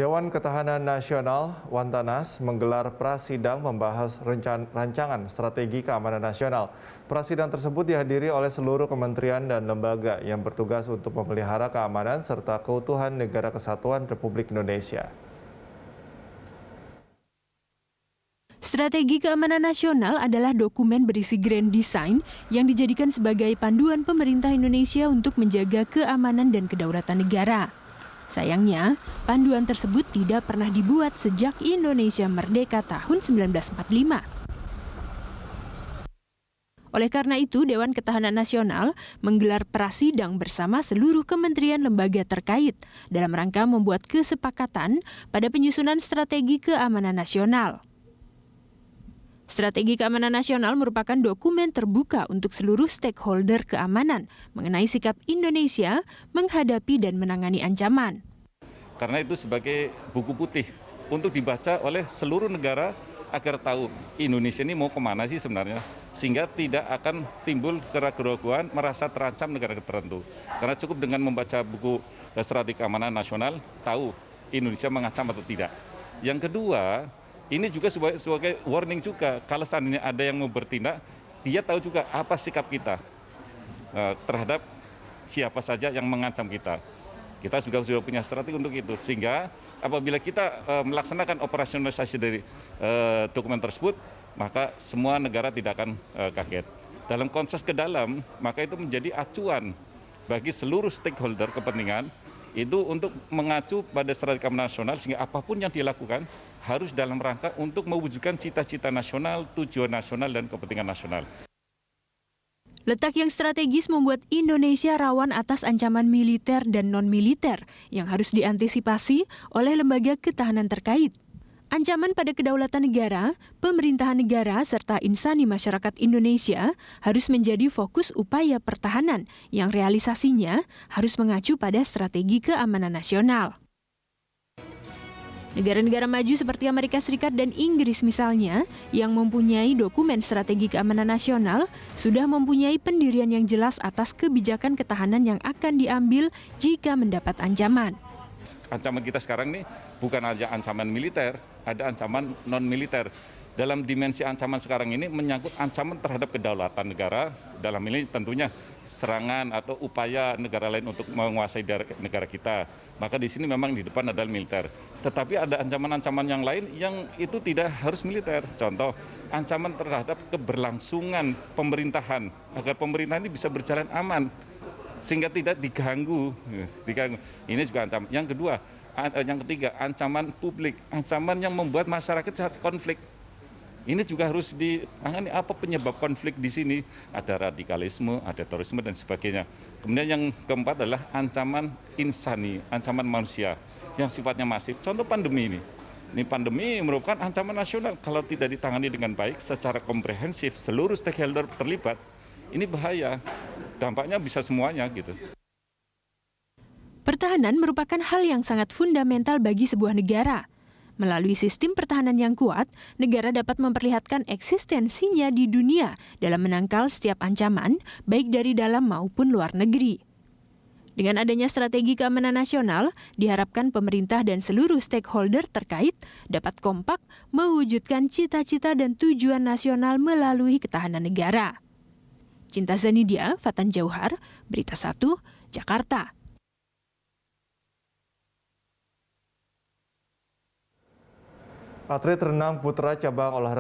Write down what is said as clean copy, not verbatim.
Dewan Ketahanan Nasional Wantanas menggelar prasidang membahas rancangan strategi keamanan nasional. Prasidang tersebut dihadiri oleh seluruh kementerian dan lembaga yang bertugas untuk memelihara keamanan serta keutuhan Negara Kesatuan Republik Indonesia. Strategi Keamanan Nasional adalah dokumen berisi grand design yang dijadikan sebagai panduan pemerintah Indonesia untuk menjaga keamanan dan kedaulatan negara. Sayangnya, panduan tersebut tidak pernah dibuat sejak Indonesia merdeka tahun 1945. Oleh karena itu, Dewan Ketahanan Nasional menggelar prasidang bersama seluruh kementerian lembaga terkait dalam rangka membuat kesepakatan pada penyusunan strategi keamanan nasional. Strategi Keamanan Nasional merupakan dokumen terbuka untuk seluruh stakeholder keamanan mengenai sikap Indonesia menghadapi dan menangani ancaman. Karena itu sebagai buku putih untuk dibaca oleh seluruh negara agar tahu Indonesia ini mau kemana sih sebenarnya. Sehingga tidak akan timbul keraguan-keraguan merasa terancam negara tertentu. Karena cukup dengan membaca buku Strategi Keamanan Nasional, tahu Indonesia mengancam atau tidak. Yang kedua, ini juga sebagai warning juga, kalau seandainya ada yang mau bertindak, dia tahu juga apa sikap kita terhadap siapa saja yang mengancam kita. Kita juga sudah punya strategi untuk itu, sehingga apabila kita melaksanakan operasionalisasi dari dokumen tersebut, maka semua negara tidak akan kaget. Dalam konteks ke dalam, maka itu menjadi acuan bagi seluruh stakeholder kepentingan, itu untuk mengacu pada strategi keamanan nasional sehingga apapun yang dilakukan harus dalam rangka untuk mewujudkan cita-cita nasional, tujuan nasional, dan kepentingan nasional. Letak yang strategis membuat Indonesia rawan atas ancaman militer dan non-militer yang harus diantisipasi oleh lembaga ketahanan terkait. Ancaman pada kedaulatan negara, pemerintahan negara, serta insani masyarakat Indonesia harus menjadi fokus upaya pertahanan yang realisasinya harus mengacu pada strategi keamanan nasional. Negara-negara maju seperti Amerika Serikat dan Inggris misalnya, yang mempunyai dokumen strategi keamanan nasional, sudah mempunyai pendirian yang jelas atas kebijakan ketahanan yang akan diambil jika mendapat ancaman. Ancaman kita sekarang ini bukan aja ancaman militer, ada ancaman non-militer. Dalam dimensi ancaman sekarang ini menyangkut ancaman terhadap kedaulatan negara, dalam ini tentunya serangan atau upaya negara lain untuk menguasai negara kita. Maka di sini memang di depan adalah militer. Tetapi ada ancaman-ancaman yang lain yang itu tidak harus militer. Contoh, ancaman terhadap keberlangsungan pemerintahan, agar pemerintahan ini bisa berjalan aman, sehingga tidak diganggu. Ini juga ancaman. Yang ketiga, ancaman publik, ancaman yang membuat masyarakat konflik. Ini juga harus ditangani apa penyebab konflik di sini. Ada radikalisme, ada terorisme, dan sebagainya. Kemudian yang keempat adalah ancaman insani, ancaman manusia yang sifatnya masif. Contoh pandemi ini. Ini pandemi merupakan ancaman nasional. Kalau tidak ditangani dengan baik, secara komprehensif, seluruh stakeholder terlibat, ini bahaya. Dampaknya bisa semuanya gitu. Pertahanan merupakan hal yang sangat fundamental bagi sebuah negara. Melalui sistem pertahanan yang kuat, negara dapat memperlihatkan eksistensinya di dunia dalam menangkal setiap ancaman, baik dari dalam maupun luar negeri. Dengan adanya strategi keamanan nasional, diharapkan pemerintah dan seluruh stakeholder terkait dapat kompak mewujudkan cita-cita dan tujuan nasional melalui ketahanan negara. Cinta Zanidia, Fatan Jauhar, Berita 1, Jakarta. Atlet renang putra cabang olahraga